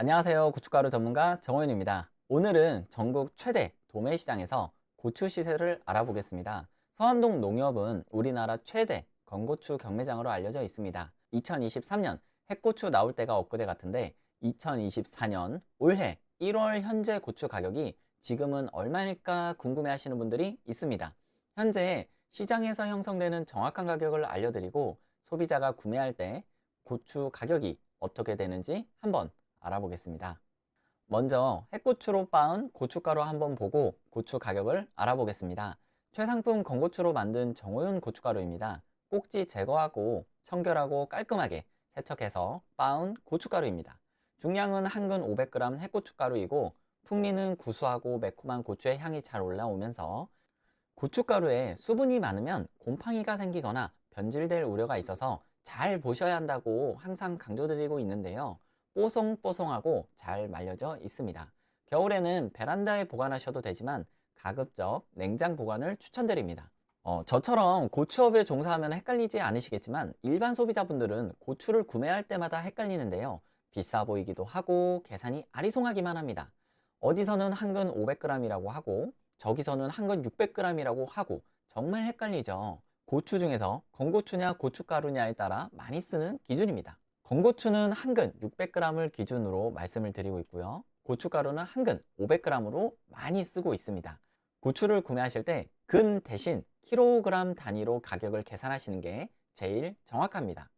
안녕하세요. 고춧가루 전문가 정호윤입니다. 오늘은 전국 최대 도매시장에서 고추 시세를 알아보겠습니다. 서안동 농협은 우리나라 최대 건고추 경매장으로 알려져 있습니다. 2023년 핵고추 나올 때가 엊그제 같은데 2024년 올해 1월 현재 고추 가격이 지금은 얼마일까 궁금해 하시는 분들이 있습니다. 현재 시장에서 형성되는 정확한 가격을 알려드리고 소비자가 구매할 때 고추 가격이 어떻게 되는지 한번 알아보겠습니다. 먼저 핵고추로 빻은 고춧가루 한번 보고 고추 가격을 알아보겠습니다. 최상품 건고추로 만든 정호윤 고춧가루입니다. 꼭지 제거하고 청결하고 깔끔하게 세척해서 빻은 고춧가루입니다. 중량은 한근 500g 핵고춧가루이고 풍미는 구수하고 매콤한 고추의 향이 잘 올라오면서 고춧가루에 수분이 많으면 곰팡이가 생기거나 변질될 우려가 있어서 잘 보셔야 한다고 항상 강조드리고 있는데요. 뽀송뽀송하고 잘 말려져 있습니다. 겨울에는 베란다에 보관하셔도 되지만 가급적 냉장 보관을 추천드립니다. 저처럼 고추업에 종사하면 헷갈리지 않으시겠지만 일반 소비자분들은 고추를 구매할 때마다 헷갈리는데요. 비싸 보이기도 하고 계산이 아리송하기만 합니다. 어디서는 한근 500g이라고 하고 저기서는 한근 600g이라고 하고 정말 헷갈리죠. 고추 중에서 건고추냐 고춧가루냐에 따라 많이 쓰는 기준입니다. 건고추는 한근 600g을 기준으로 말씀을 드리고 있고요. 고춧가루는 한근 500g으로 많이 쓰고 있습니다. 고추를 구매하실 때 근 대신 킬로그램 단위로 가격을 계산하시는 게 제일 정확합니다.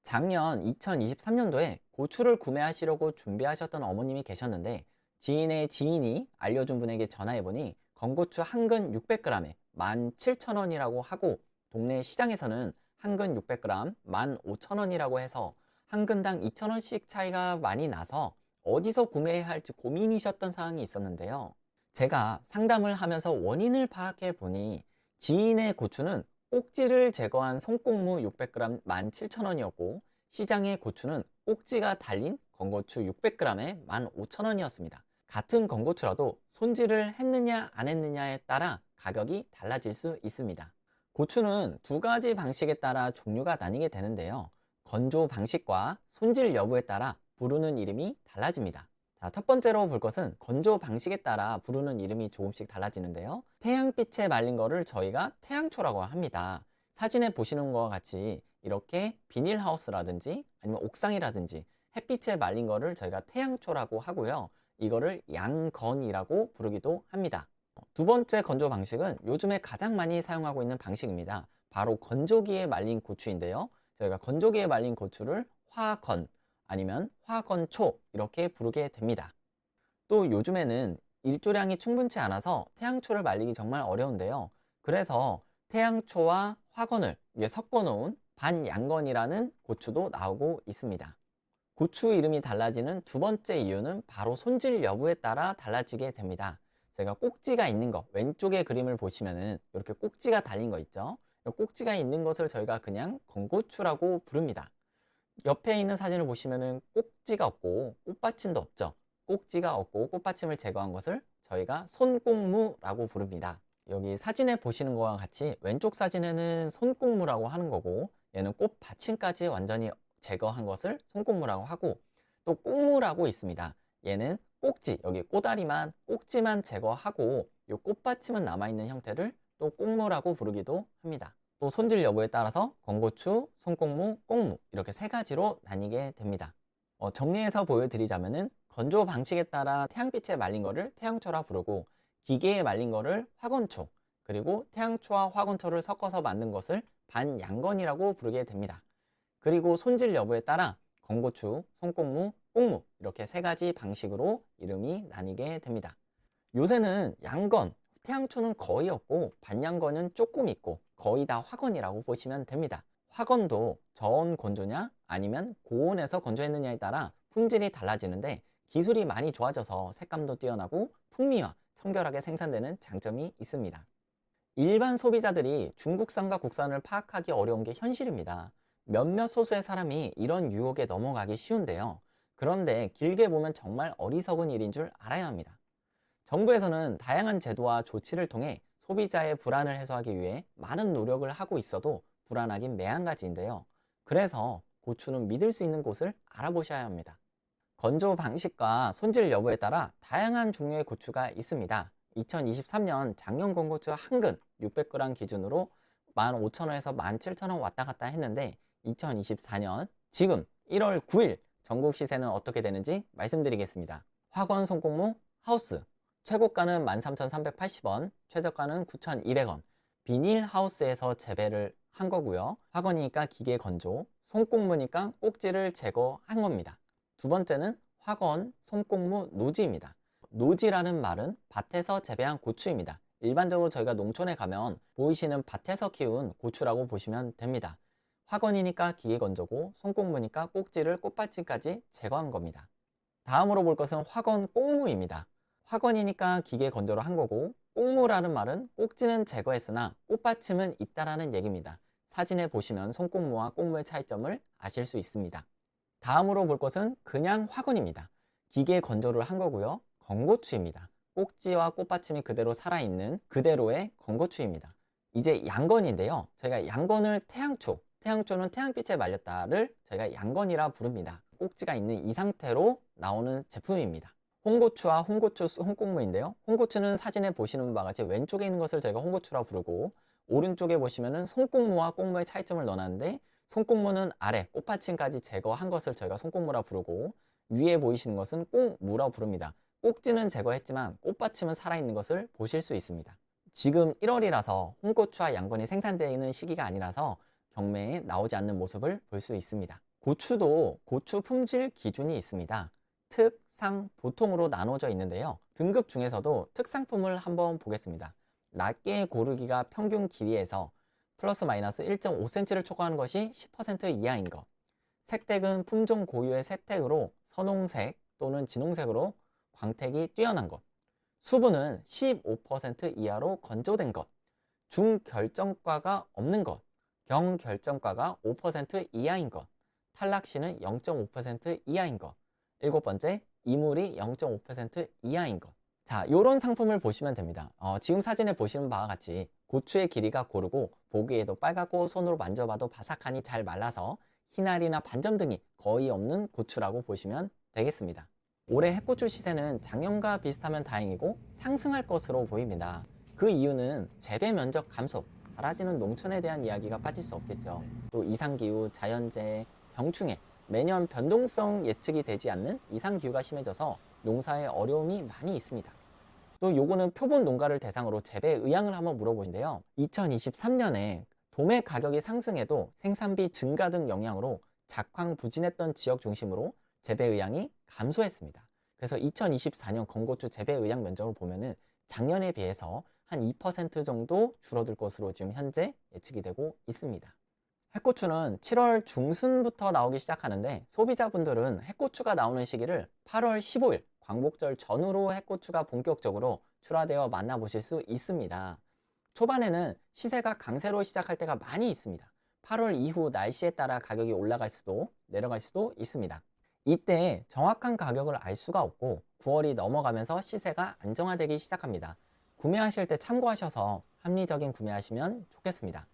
작년 2023년도에 고추를 구매하시려고 준비하셨던 어머님이 계셨는데 지인의 지인이 알려준 분에게 전화해보니 건고추 한근 600g에 17,000원이라고 하고 동네 시장에서는 한근 600g 15,000원이라고 해서 한 근당 2,000원씩 차이가 많이 나서 어디서 구매해야 할지 고민이셨던 상황이 있었는데요. 제가 상담을 하면서 원인을 파악해 보니 지인의 고추는 꼭지를 제거한 송꽁무 600g 17,000원이었고 시장의 고추는 꼭지가 달린 건고추 600g에 15,000원이었습니다. 같은 건고추라도 손질을 했느냐 안 했느냐에 따라 가격이 달라질 수 있습니다. 고추는 두 가지 방식에 따라 종류가 나뉘게 되는데요. 건조 방식과 손질 여부에 따라 부르는 이름이 달라집니다. 자, 첫 번째로 볼 것은 건조 방식에 따라 부르는 이름이 조금씩 달라지는데요. 태양빛에 말린 거를 저희가 태양초라고 합니다. 사진에 보시는 것과 같이 이렇게 비닐하우스라든지 아니면 옥상이라든지 햇빛에 말린 거를 저희가 태양초라고 하고요. 이거를 양건이라고 부르기도 합니다. 두 번째 건조 방식은 요즘에 가장 많이 사용하고 있는 방식입니다. 바로 건조기에 말린 고추인데요. 저희가 건조기에 말린 고추를 화건 아니면 화건초 이렇게 부르게 됩니다. 또 요즘에는 일조량이 충분치 않아서 태양초를 말리기 정말 어려운데요. 그래서 태양초와 화건을 섞어 놓은 반양건이라는 고추도 나오고 있습니다. 고추 이름이 달라지는 두 번째 이유는 바로 손질 여부에 따라 달라지게 됩니다. 제가 꼭지가 있는 거, 왼쪽의 그림을 보시면은 이렇게 꼭지가 달린 거 있죠? 꼭지가 있는 것을 저희가 그냥 건고추라고 부릅니다. 옆에 있는 사진을 보시면은 꼭지가 없고 꽃받침도 없죠. 꼭지가 없고 꽃받침을 제거한 것을 저희가 손꽁무라고 부릅니다. 여기 사진에 보시는 것과 같이 왼쪽 사진에는 손꽁무라고 하는 거고 얘는 꽃받침까지 완전히 제거한 것을 손꽁무라고 하고 또 꽁무라고 있습니다. 얘는 꼭지, 여기 꼬다리만 꼭지만 제거하고 이 꽃받침은 남아있는 형태를 또 꽁무라고 부르기도 합니다. 또 손질 여부에 따라서 건고추, 손꽁무, 꽁무 이렇게 세 가지로 나뉘게 됩니다. 정리해서 보여드리자면은 건조 방식에 따라 태양빛에 말린 거를 태양초라 부르고 기계에 말린 거를 화건초 그리고 태양초와 화건초를 섞어서 만든 것을 반양건이라고 부르게 됩니다. 그리고 손질 여부에 따라 건고추, 손꽁무, 꽁무 이렇게 세 가지 방식으로 이름이 나뉘게 됩니다. 요새는 양건, 태양초는 거의 없고 반양건은 조금 있고 거의 다 화건이라고 보시면 됩니다. 화건도 저온 건조냐 아니면 고온에서 건조했느냐에 따라 품질이 달라지는데 기술이 많이 좋아져서 색감도 뛰어나고 풍미와 청결하게 생산되는 장점이 있습니다. 일반 소비자들이 중국산과 국산을 파악하기 어려운 게 현실입니다. 몇몇 소수의 사람이 이런 유혹에 넘어가기 쉬운데요. 그런데 길게 보면 정말 어리석은 일인 줄 알아야 합니다. 정부에서는 다양한 제도와 조치를 통해 소비자의 불안을 해소하기 위해 많은 노력을 하고 있어도 불안하긴 매한가지인데요. 그래서 고추는 믿을 수 있는 곳을 알아보셔야 합니다. 건조 방식과 손질 여부에 따라 다양한 종류의 고추가 있습니다. 2023년 작년 건고추 한 근 600g 기준으로 15,000원에서 17,000원 왔다 갔다 했는데 2024년 지금 1월 9일 전국 시세는 어떻게 되는지 말씀드리겠습니다. 화건 송곡무 하우스 최고가는 13,380원, 최저가는 9,200원. 비닐 하우스에서 재배를 한 거고요. 화건이니까 기계 건조, 송곡무니까 꼭지를 제거한 겁니다. 두 번째는 화건 송곡무 노지입니다. 노지라는 말은 밭에서 재배한 고추입니다. 일반적으로 저희가 농촌에 가면 보이시는 밭에서 키운 고추라고 보시면 됩니다. 화건이니까 기계 건조고 송곡무니까 꼭지를 꽃받침까지 제거한 겁니다. 다음으로 볼 것은 화건 꼭무입니다. 화건이니까 기계 건조를 한 거고 꼭무라는 말은 꼭지는 제거했으나 꽃받침은 있다라는 얘기입니다. 사진에 보시면 송꼭무와 꼭무의 차이점을 아실 수 있습니다. 다음으로 볼 것은 그냥 화건입니다. 기계 건조를 한 거고요. 건고추입니다. 꼭지와 꽃받침이 그대로 살아있는 그대로의 건고추입니다. 이제 양건인데요. 저희가 양건을 태양초는 태양빛에 말렸다를 저희가 양건이라 부릅니다. 꼭지가 있는 이 상태로 나오는 제품입니다. 홍고추와 홍고추 홍곡무인데요. 홍고추는 사진에 보시는 바와 같이 왼쪽에 있는 것을 저희가 홍고추라 부르고 오른쪽에 보시면은 송곡무와 꼭무의 차이점을 넣어놨는데 송곡무는 아래 꽃받침까지 제거한 것을 저희가 송곡무라 부르고 위에 보이시는 것은 꼭무라 부릅니다. 꼭지는 제거했지만 꽃받침은 살아있는 것을 보실 수 있습니다. 지금 1월이라서 홍고추와 양건이 생산되는 시기가 아니라서 경매에 나오지 않는 모습을 볼 수 있습니다. 고추도 고추 품질 기준이 있습니다. 특, 상, 보통으로 나눠져 있는데요. 등급 중에서도 특상품을 한번 보겠습니다. 낱개 고르기가 평균 길이에서 플러스 마이너스 1.5cm를 초과하는 것이 10% 이하인 것. 색택은 품종 고유의 색택으로 선홍색 또는 진홍색으로 광택이 뛰어난 것. 수분은 15% 이하로 건조된 것. 중결정가가 없는 것. 경결정가가 5% 이하인 것. 탈락시는 0.5% 이하인 것. 일곱 번째, 이물이 0.5% 이하인 것. 자, 요런 상품을 보시면 됩니다. 지금 사진에 보시는 바와 같이 고추의 길이가 고르고 보기에도 빨갛고 손으로 만져봐도 바삭하니 잘 말라서 희날이나 반점 등이 거의 없는 고추라고 보시면 되겠습니다. 올해 햇고추 시세는 작년과 비슷하면 다행이고 상승할 것으로 보입니다. 그 이유는 재배 면적 감소, 사라지는 농촌에 대한 이야기가 빠질 수 없겠죠. 또 이상기후, 자연재해, 병충해, 매년 변동성 예측이 되지 않는 이상기후가 심해져서 농사에 어려움이 많이 있습니다. 또 요거는 표본 농가를 대상으로 재배 의향을 한번 물어보는데요. 2023년에 도매 가격이 상승해도 생산비 증가 등 영향으로 작황부진했던 지역 중심으로 재배 의향이 감소했습니다. 그래서 2024년 건고추 재배 의향 면적을 보면은 작년에 비해서 한 2% 정도 줄어들 것으로 지금 현재 예측이 되고 있습니다. 햇고추는 7월 중순부터 나오기 시작하는데 소비자분들은 햇고추가 나오는 시기를 8월 15일 광복절 전후로 햇고추가 본격적으로 출하되어 만나보실 수 있습니다. 초반에는 시세가 강세로 시작할 때가 많이 있습니다. 8월 이후 날씨에 따라 가격이 올라갈 수도 내려갈 수도 있습니다. 이때 정확한 가격을 알 수가 없고 9월이 넘어가면서 시세가 안정화되기 시작합니다. 구매하실 때 참고하셔서 합리적인 구매하시면 좋겠습니다.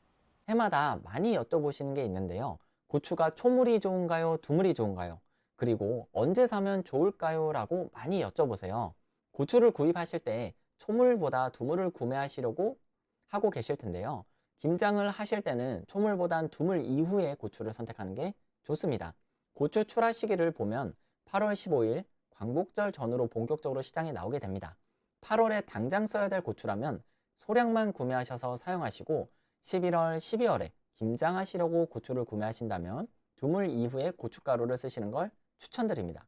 해마다 많이 여쭤보시는 게 있는데요. 고추가 초물이 좋은가요? 두물이 좋은가요? 그리고 언제 사면 좋을까요? 라고 많이 여쭤보세요. 고추를 구입하실 때 초물보다 두물을 구매하시려고 하고 계실 텐데요. 김장을 하실 때는 초물보단 두물 이후에 고추를 선택하는 게 좋습니다. 고추 출하 시기를 보면 8월 15일 광복절 전후로 본격적으로 시장에 나오게 됩니다. 8월에 당장 써야 될 고추라면 소량만 구매하셔서 사용하시고 11월, 12월에 김장하시려고 고추를 구매하신다면 두물 이후에 고춧가루를 쓰시는 걸 추천드립니다.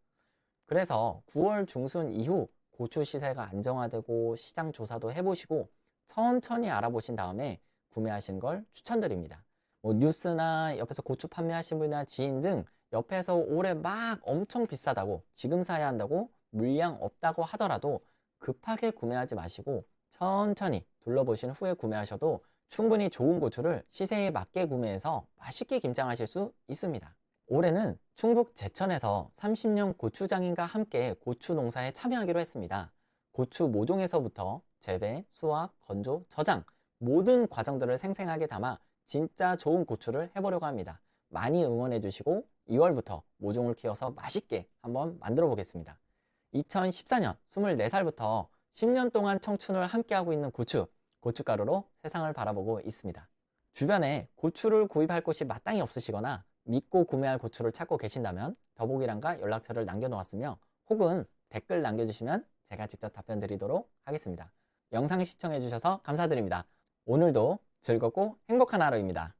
그래서 9월 중순 이후 고추 시세가 안정화되고 시장 조사도 해보시고 천천히 알아보신 다음에 구매하시는 걸 추천드립니다. 뉴스나 옆에서 고추 판매하신 분이나 지인 등 옆에서 올해 막 엄청 비싸다고 지금 사야 한다고 물량 없다고 하더라도 급하게 구매하지 마시고 천천히 둘러보신 후에 구매하셔도 충분히 좋은 고추를 시세에 맞게 구매해서 맛있게 김장하실 수 있습니다. 올해는 충북 제천에서 30년 고추장인과 함께 고추 농사에 참여하기로 했습니다. 고추 모종에서부터 재배, 수확, 건조, 저장 모든 과정들을 생생하게 담아 진짜 좋은 고추를 해보려고 합니다. 많이 응원해 주시고 2월부터 모종을 키워서 맛있게 한번 만들어 보겠습니다. 2014년 24살부터 10년 동안 청춘을 함께하고 있는 고춧가루로 세상을 바라보고 있습니다. 주변에 고추를 구입할 곳이 마땅히 없으시거나 믿고 구매할 고추를 찾고 계신다면 더보기란과 연락처를 남겨놓았으며 혹은 댓글 남겨주시면 제가 직접 답변 드리도록 하겠습니다. 영상 시청해주셔서 감사드립니다. 오늘도 즐겁고 행복한 하루입니다.